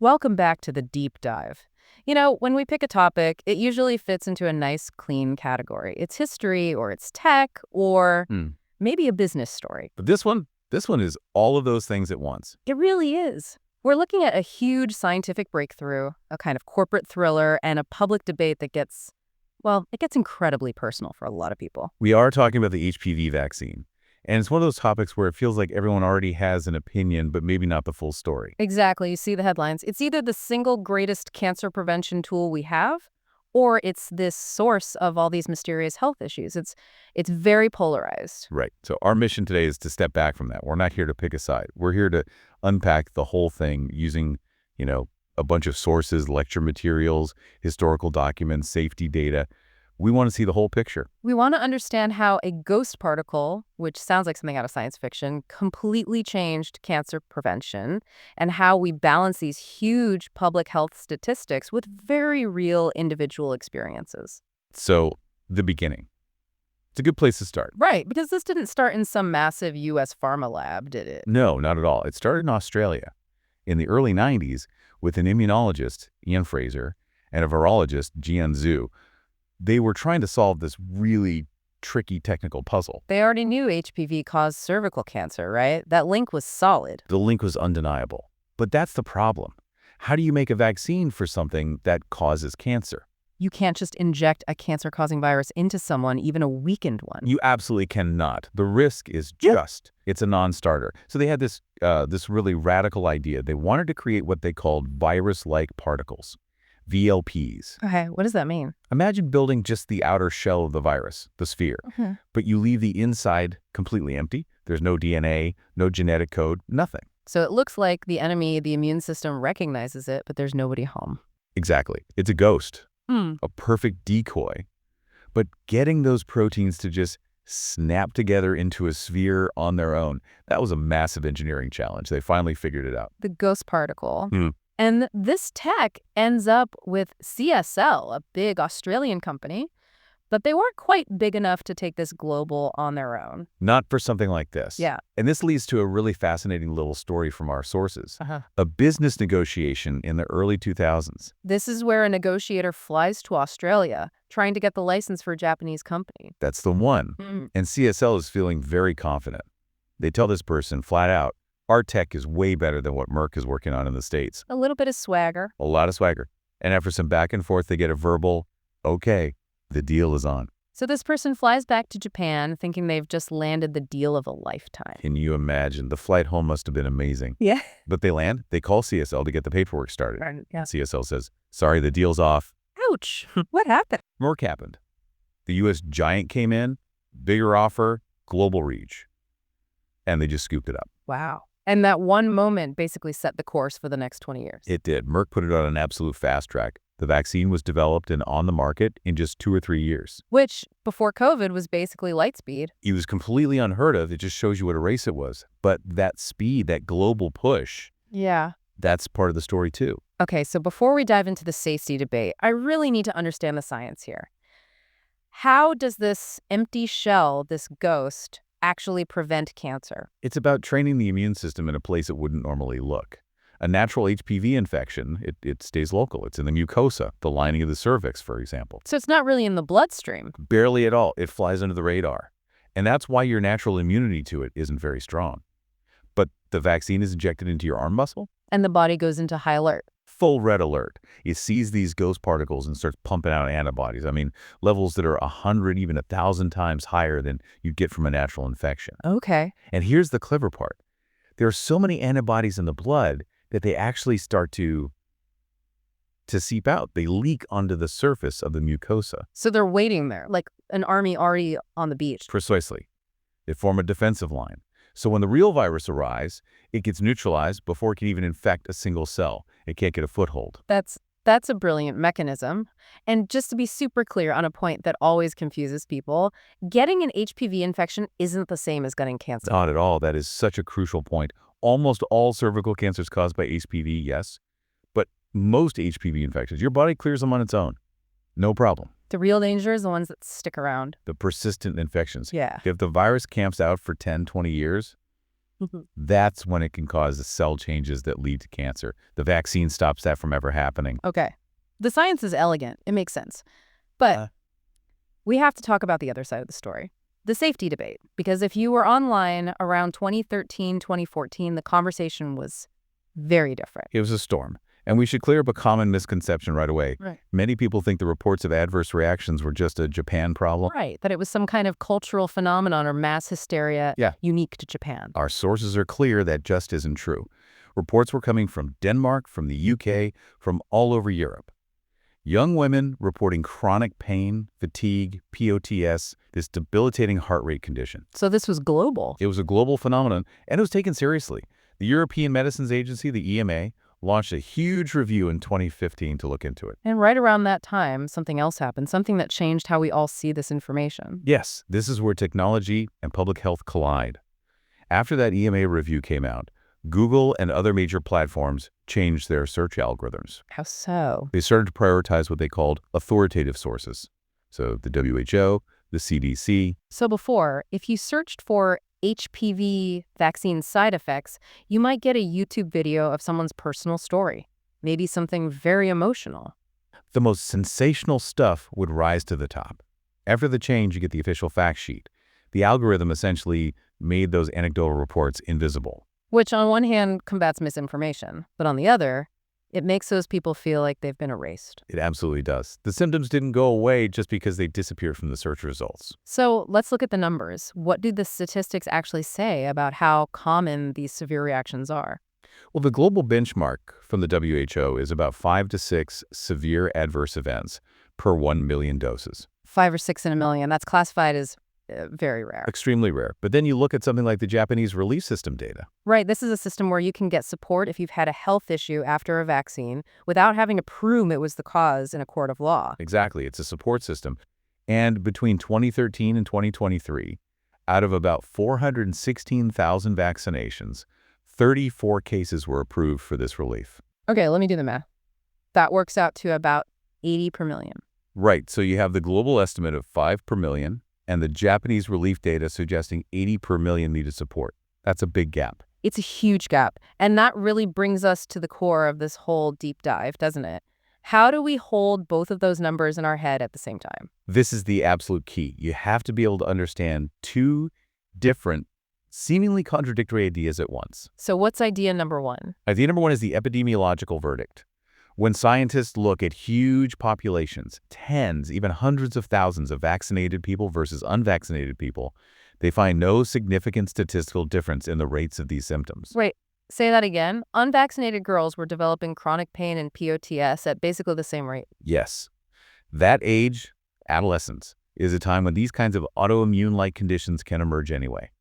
Welcome back to the deep dive. When we pick a topic, it usually fits into a nice, clean category. It's history, or it's tech, or Hmm. maybe a business story. But this one is all of those things at once. It really is. We're looking at a huge scientific breakthrough, a kind of corporate thriller, and a public debate that it gets incredibly personal for a lot of people. We are talking about the HPV vaccine. And it's one of those topics where it feels like everyone already has an opinion, but maybe not the full story. Exactly. You see the headlines. It's either the single greatest cancer prevention tool we have, or it's this source of all these mysterious health issues. It's very polarized. Right. So our mission today is to step back from that. We're not here to pick a side. We're here to unpack the whole thing using, a bunch of sources, lecture materials, historical documents, safety data. We want to see the whole picture. We want to understand how a ghost particle, which sounds like something out of science fiction, completely changed cancer prevention, and how we balance these huge public health statistics with very real individual experiences. So the beginning. It's a good place to start. Right, because this didn't start in some massive U.S. pharma lab, did it? No, not at all. It started in Australia in the early 90s with an immunologist, Frazer, and a virologist, Zhou. They were trying to solve this really tricky technical puzzle. They already knew HPV caused cervical cancer, right? That link was solid. The link was undeniable. But that's the problem. How do you make a vaccine for something that causes cancer? You can't just inject a cancer-causing virus into someone, even a weakened one. You absolutely cannot. The risk is it's a non-starter. So they had this really radical idea. They wanted to create what they called virus-like particles, VLPs. Okay, what does that mean? Imagine building just the outer shell of the virus, the sphere, but you leave the inside completely empty. There's no DNA, no genetic code, nothing. So it looks like the enemy, the immune system, recognizes it, but there's nobody home. Exactly. It's a ghost, a perfect decoy. But getting those proteins to just snap together into a sphere on their own, that was a massive engineering challenge. They finally figured it out. The ghost particle. And this tech ends up with CSL, a big Australian company, but they weren't quite big enough to take this global on their own. Not for something like this. Yeah. And this leads to a really fascinating little story from our sources. A business negotiation in the early 2000s. This is where a negotiator flies to Australia, trying to get the license for a Japanese company. That's the one. And CSL is feeling very confident. They tell this person flat out, our tech is way better than what Merck is working on in the States. A little bit of swagger. A lot of swagger. And after some back and forth, they get a verbal, okay, the deal is on. So this person flies back to Japan thinking they've just landed the deal of a lifetime. Can you imagine? The flight home must have been amazing. Yeah. But they land, they call CSL to get the paperwork started. Yeah. CSL says, sorry, the deal's off. Ouch. What happened? Merck happened. The U.S. giant came in, bigger offer, global reach. And they just scooped it up. Wow. And that one moment basically set the course for the next 20 years. It did. Merck put it on an absolute fast track. The vaccine was developed and on the market in just 2 or 3 years. Which, before COVID, was basically light speed. It was completely unheard of. It just shows you what a race it was. But that speed, that global push, that's part of the story too. Okay, so before we dive into the safety debate, I really need to understand the science here. How does this empty shell, this ghost, actually prevent cancer? It's about training the immune system in a place it wouldn't normally look. A natural HPV infection, it stays local. It's in the mucosa, the lining of the cervix, for example. So it's not really in the bloodstream. Barely at all. It flies under the radar. And that's why your natural immunity to it isn't very strong. But the vaccine is injected into your arm muscle. And the body goes into high alert. Full red alert. It sees these ghost particles and starts pumping out antibodies. I mean, levels that are 100, even 1,000 times higher than you'd get from a natural infection. Okay. And here's the clever part. There are so many antibodies in the blood that they actually start to seep out. They leak onto the surface of the mucosa. So they're waiting there, like an army already on the beach. Precisely. They form a defensive line. So when the real virus arrives, it gets neutralized before it can even infect a single cell. It can't get a foothold. That's a brilliant mechanism. And just to be super clear on a point that always confuses people, getting an HPV infection isn't the same as getting cancer. Not at all. That is such a crucial point. Almost all cervical cancers caused by HPV, yes. But most HPV infections, your body clears them on its own. No problem. The real danger is the ones that stick around. The persistent infections. Yeah. If the virus camps out for 10, 20 years, That's when it can cause the cell changes that lead to cancer. The vaccine stops that from ever happening. Okay. The science is elegant. It makes sense. But we have to talk about the other side of the story, the safety debate. Because if you were online around 2013, 2014, the conversation was very different. It was a storm. And we should clear up a common misconception right away. Right. Many people think the reports of adverse reactions were just a Japan problem. Right, that it was some kind of cultural phenomenon or mass hysteria unique to Japan. Our sources are clear that just isn't true. Reports were coming from Denmark, from the UK, from all over Europe. Young women reporting chronic pain, fatigue, POTS, this debilitating heart rate condition. So this was global. It was a global phenomenon, and it was taken seriously. The European Medicines Agency, the EMA, launched a huge review in 2015 to look into it. And right around that time, something else happened, something that changed how we all see this information. Yes, this is where technology and public health collide. After that EMA review came out, Google and other major platforms changed their search algorithms. How so? They started to prioritize what they called authoritative sources. So the WHO, the CDC. So before, if you searched for HPV vaccine side effects, you might get a YouTube video of someone's personal story, maybe something very emotional. The most sensational stuff would rise to the top. After the change, you get the official fact sheet. The algorithm essentially made those anecdotal reports invisible. Which on one hand combats misinformation, but on the other, it makes those people feel like they've been erased. It absolutely does. The symptoms didn't go away just because they disappeared from the search results. So let's look at the numbers. What do the statistics actually say about how common these severe reactions are? Well, the global benchmark from the WHO is about 5 to 6 severe adverse events per 1 million doses. 5 or 6 in a million. That's classified as very rare. Extremely rare. But then you look at something like the Japanese relief system data. Right. This is a system where you can get support if you've had a health issue after a vaccine without having to prove it was the cause in a court of law. Exactly. It's a support system. And between 2013 and 2023, out of about 416,000 vaccinations, 34 cases were approved for this relief. Okay, let me do the math. That works out to about 80 per million. Right. So you have the global estimate of 5 per million, and the Japanese relief data suggesting 80 per million needed support. That's a big gap. It's a huge gap. And that really brings us to the core of this whole deep dive, doesn't it? How do we hold both of those numbers in our head at the same time? This is the absolute key. You have to be able to understand two different, seemingly contradictory ideas at once. So what's idea number one? Idea number one is the epidemiological verdict. When scientists look at huge populations, tens, even hundreds of thousands of vaccinated people versus unvaccinated people, they find no significant statistical difference in the rates of these symptoms. Wait, say that again. Unvaccinated girls were developing chronic pain and POTS at basically the same rate. Yes. That age, adolescence, is a time when these kinds of autoimmune-like conditions can emerge anyway.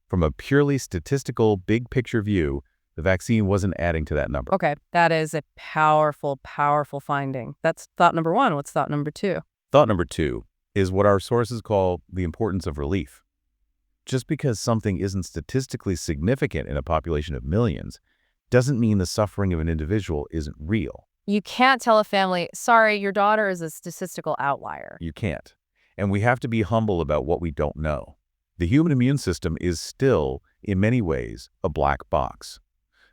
From a purely statistical, big-picture view, the vaccine wasn't adding to that number. Okay, that is a powerful, powerful finding. That's thought number one. What's thought number two? Thought number two is what our sources call the importance of relief. Just because something isn't statistically significant in a population of millions doesn't mean the suffering of an individual isn't real. You can't tell a family, sorry, your daughter is a statistical outlier. You can't. And we have to be humble about what we don't know. The human immune system is still, in many ways, a black box.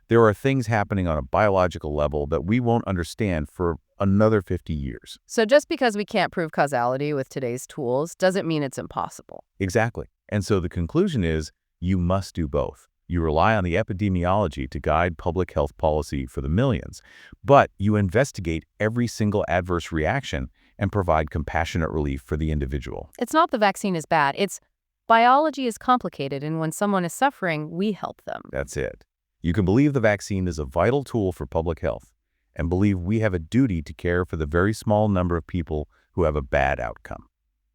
There are things happening on a biological level that we won't understand for another 50 years. So just because we can't prove causality with today's tools doesn't mean it's impossible. Exactly. And so the conclusion is you must do both. You rely on the epidemiology to guide public health policy for the millions, but you investigate every single adverse reaction and provide compassionate relief for the individual. It's not the vaccine is bad. It's biology is complicated, and when someone is suffering, we help them. That's it. You can believe the vaccine is a vital tool for public health and believe we have a duty to care for the very small number of people who have a bad outcome.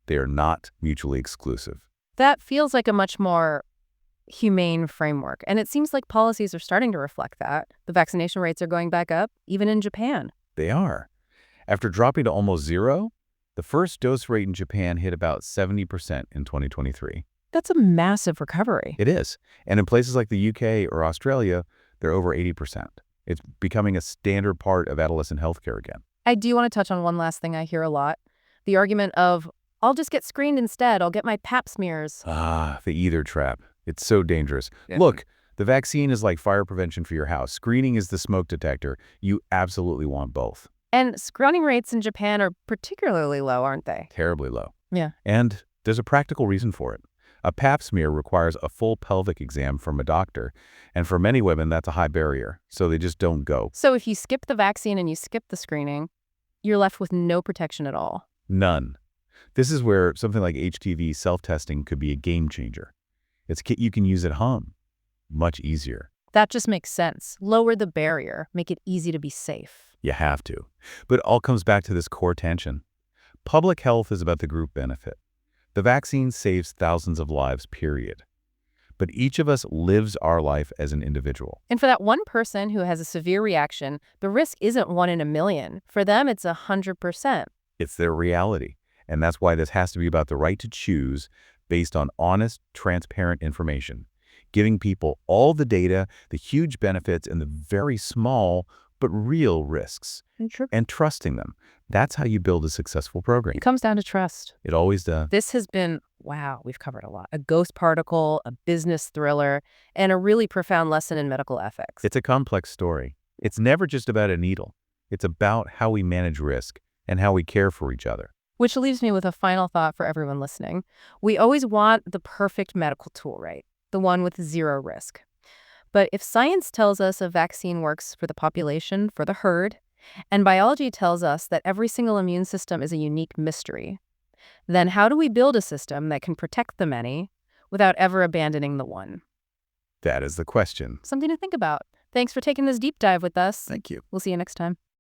They are not mutually exclusive. That feels like a much more humane framework, and it seems like policies are starting to reflect that. The vaccination rates are going back up, even in Japan. They are. After dropping to almost zero, the first dose rate in Japan hit about 70% in 2023. That's a massive recovery. It is. And in places like the UK or Australia, they're over 80%. It's becoming a standard part of adolescent healthcare again. I do want to touch on one last thing I hear a lot. The argument of, I'll just get screened instead. I'll get my pap smears. Ah, the either trap. It's so dangerous. Yeah. Look, The vaccine is like fire prevention for your house. Screening is the smoke detector. You absolutely want both. And screening rates in Japan are particularly low, aren't they? Terribly low. Yeah. And there's a practical reason for it. A pap smear requires a full pelvic exam from a doctor, and for many women, that's a high barrier, so they just don't go. So if you skip the vaccine and you skip the screening, you're left with no protection at all. None. This is where something like HPV self-testing could be a game changer. It's a kit you can use at home. Much easier. That just makes sense. Lower the barrier, make it easy to be safe. You have to. But it all comes back to this core tension. Public health is about the group benefit. The vaccine saves thousands of lives, period. But each of us lives our life as an individual. And for that one person who has a severe reaction, the risk isn't 1 in a million. For them, it's 100%. It's their reality. And that's why this has to be about the right to choose based on honest, transparent information, giving people all the data, the huge benefits, and the very small but real risks, and trusting them. That's how you build a successful program. It comes down to trust. It always does. This has been, wow, we've covered a lot. A ghost particle, a business thriller, and a really profound lesson in medical ethics. It's a complex story. It's never just about a needle. It's about how we manage risk and how we care for each other. Which leaves me with a final thought for everyone listening. We always want the perfect medical tool, right? The one with zero risk. But if science tells us a vaccine works for the population, for the herd, and biology tells us that every single immune system is a unique mystery, then how do we build a system that can protect the many without ever abandoning the one? That is the question. Something to think about. Thanks for taking this deep dive with us. Thank you. We'll see you next time.